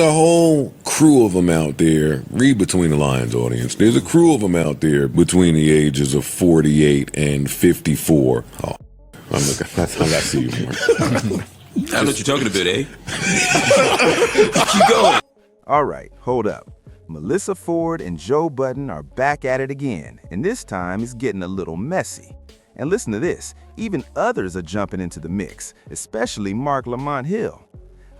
A whole crew of them out there. Read between the lines, audience. There's a crew of them out there between the ages of 48 and 54. Oh, I'm looking. I see you, Mark. I know what you're talking about, eh? Keep going. All right, hold up. Melyssa Ford and Joe Budden are back at it again, and this time it's getting a little messy. And listen to this, even others are jumping into the mix, especially Marc Lamont Hill.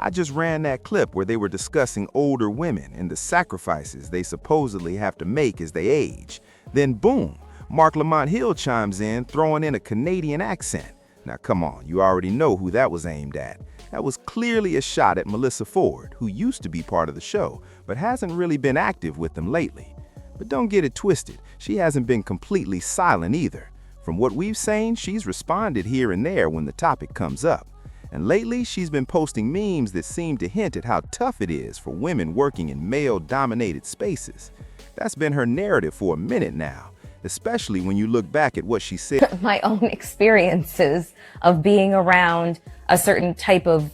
I just ran that clip where they were discussing older women and the sacrifices they supposedly have to make as they age. Then boom, Marc Lamont Hill chimes in, throwing in a Canadian accent. Now come on, you already know who that was aimed at. That was clearly a shot at Melyssa Ford, who used to be part of the show, but hasn't really been active with them lately. But don't get it twisted, she hasn't been completely silent either. From what we've seen, she's responded here and there when the topic comes up. And lately, she's been posting memes that seem to hint at how tough it is for women working in male-dominated spaces. That's been her narrative for a minute now, especially when you look back at what she said. My own experiences of being around a certain type of,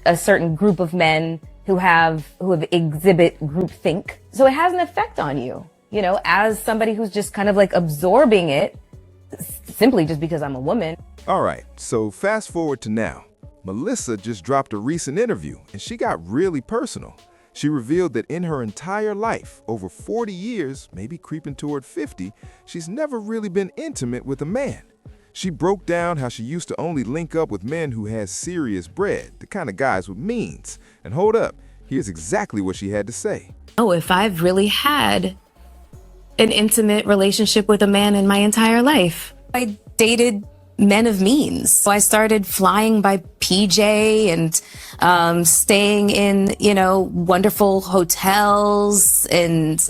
a certain group of men who exhibit groupthink. So it has an effect on you, you know, as somebody who's just kind of like absorbing it, simply just because I'm a woman. All right, so fast forward to now. Melyssa just dropped a recent interview, and she got really personal. She revealed that in her entire life, over 40 years, maybe creeping toward 50, she's never really been intimate with a man. She broke down how she used to only link up with men who had serious bread, the kind of guys with means. And hold up, here's exactly what she had to say. Oh, if I've really had an intimate relationship with a man in my entire life. I dated men of means. So I started flying by PJ and staying in, you know, wonderful hotels and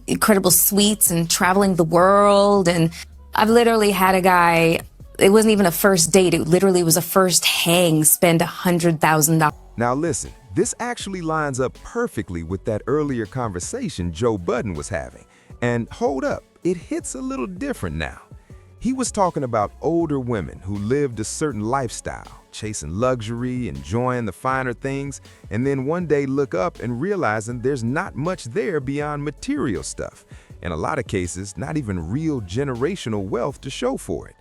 incredible suites and traveling the world. And I've literally had a guy, it wasn't even a first date, it literally was a first hang, spend $100,000. Now listen, this actually lines up perfectly with that earlier conversation Joe Budden was having. And hold up, it hits a little different now. He was talking about older women who lived a certain lifestyle, chasing luxury, enjoying the finer things, and then one day look up and realizing there's not much there beyond material stuff. In a lot of cases, not even real generational wealth to show for it.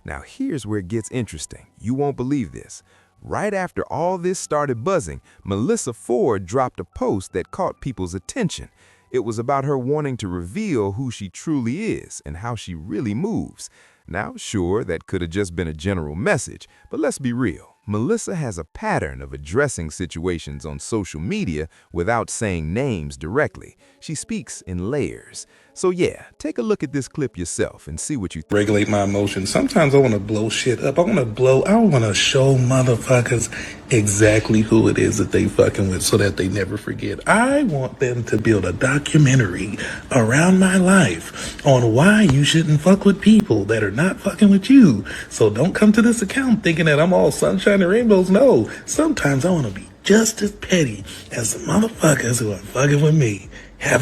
Now here's where it gets interesting. You won't believe this. Right after all this started buzzing, Melyssa Ford dropped a post that caught people's attention. It was about her wanting to reveal who she truly is and how she really moves. Now, sure, that could have just been a general message, but let's be real. Melyssa has a pattern of addressing situations on social media without saying names directly. She speaks in layers. So yeah, take a look at this clip yourself and see what you think. Regulate my emotions. Sometimes I want to blow shit up. I want to show motherfuckers exactly who it is that they fucking with so that they never forget. I want them to build a documentary around my life on why you shouldn't fuck with people that are not fucking with you. So don't come to this account thinking that I'm all sunshine and rainbows. No, sometimes I want to be just as petty as the motherfuckers who are fucking with me.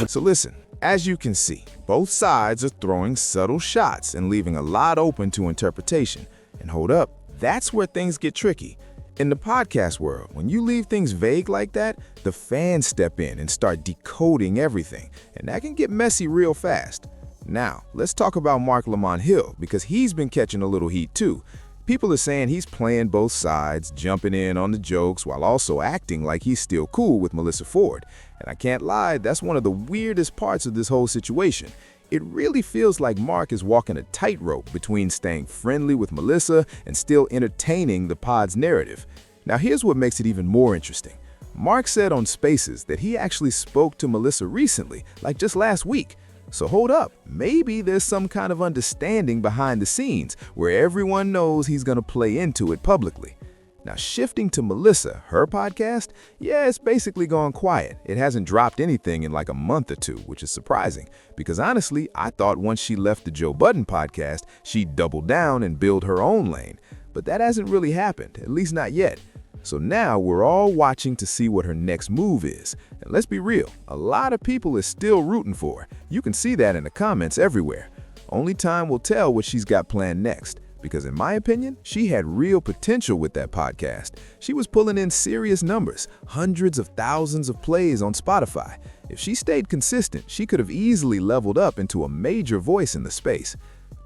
So listen. As you can see, both sides are throwing subtle shots and leaving a lot open to interpretation. And hold up, that's where things get tricky. In the podcast world, when you leave things vague like that, the fans step in and start decoding everything, and that can get messy real fast. Now, let's talk about Marc Lamont Hill, because he's been catching a little heat too. People are saying he's playing both sides, jumping in on the jokes while also acting like he's still cool with Melyssa Ford. And I can't lie, that's one of the weirdest parts of this whole situation. It really feels like Marc is walking a tightrope between staying friendly with Melyssa and still entertaining the pod's narrative. Now here's what makes it even more interesting. Marc said on Spaces that he actually spoke to Melyssa recently, like just last week. So hold up, maybe there's some kind of understanding behind the scenes where everyone knows he's gonna play into it publicly. Now shifting to Melyssa, her podcast, yeah, it's basically gone quiet. It hasn't dropped anything in like a month or two, which is surprising, because honestly, I thought once she left the Joe Budden podcast, she'd double down and build her own lane. But that hasn't really happened, at least not yet. So now we're all watching to see what her next move is. And let's be real, a lot of people are still rooting for her. You can see that in the comments everywhere. Only time will tell what she's got planned next. because in my opinion, she had real potential with that podcast. She was pulling in serious numbers, hundreds of thousands of plays on Spotify. If she stayed consistent, she could have easily leveled up into a major voice in the space.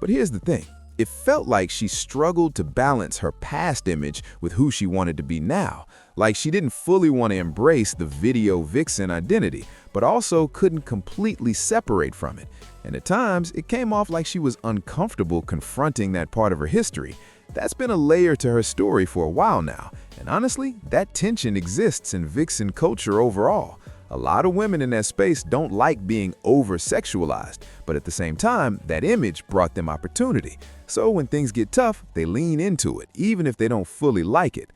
But here's the thing. It felt like she struggled to balance her past image with who she wanted to be now. Like she didn't fully want to embrace the video vixen identity, but also couldn't completely separate from it. And at times, it came off like she was uncomfortable confronting that part of her history. That's been a layer to her story for a while now. And honestly, that tension exists in vixen culture overall. A lot of women in that space don't like being over-sexualized, but at the same time, that image brought them opportunity. So when things get tough, they lean into it, even if they don't fully like it.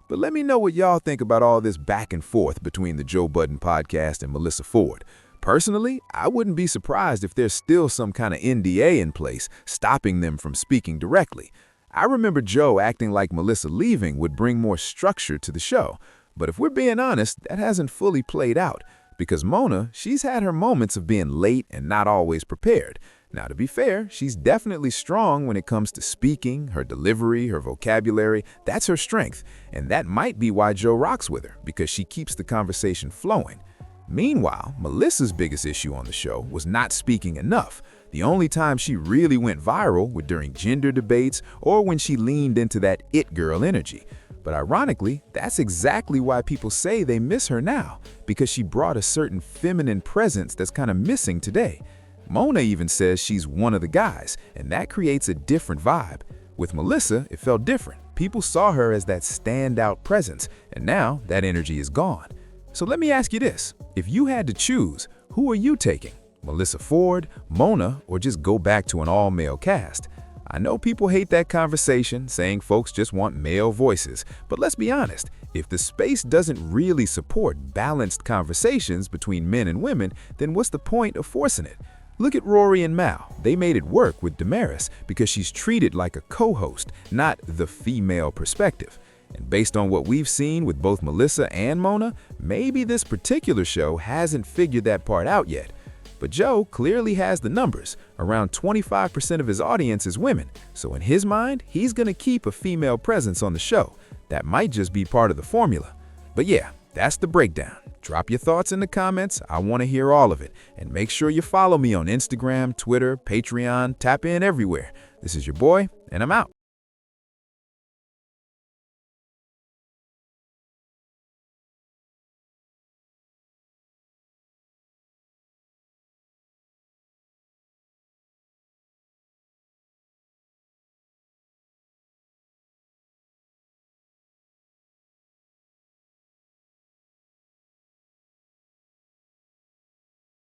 But let me know what y'all think about all this back and forth between the Joe Budden podcast and Melyssa Ford. Personally, I wouldn't be surprised if there's still some kind of NDA in place stopping them from speaking directly. I remember Joe acting like Melyssa leaving would bring more structure to the show. But if we're being honest, that hasn't fully played out. Because Mona, she's had her moments of being late and not always prepared. Now, to be fair, she's definitely strong when it comes to speaking, her delivery, her vocabulary. That's her strength. And that might be why Joe rocks with her, because she keeps the conversation flowing. Meanwhile, Melyssa's biggest issue on the show was not speaking enough. The only time she really went viral was during gender debates or when she leaned into that it girl energy. But ironically, that's exactly why people say they miss her now, because she brought a certain feminine presence that's kind of missing today. Mona even says she's one of the guys, and that creates a different vibe. With Melyssa, it felt different. People saw her as that standout presence, and now that energy is gone. So let me ask you this. If you had to choose, who are you taking? Melyssa Ford, Mona, or just go back to an all-male cast? I know people hate that conversation, saying folks just want male voices, but let's be honest, if the space doesn't really support balanced conversations between men and women, then what's the point of forcing it? Look at Rory and Mal. They made it work with Damaris because she's treated like a co-host, not the female perspective. And based on what we've seen with both Melyssa and Mona, maybe this particular show hasn't figured that part out yet. But Joe clearly has the numbers. Around 25% of his audience is women, so in his mind, he's gonna keep a female presence on the show. That might just be part of the formula. But yeah, that's the breakdown. Drop your thoughts in the comments. I want to hear all of it. And make sure you follow me on Instagram, Twitter, Patreon, tap in everywhere. This is your boy, and I'm out.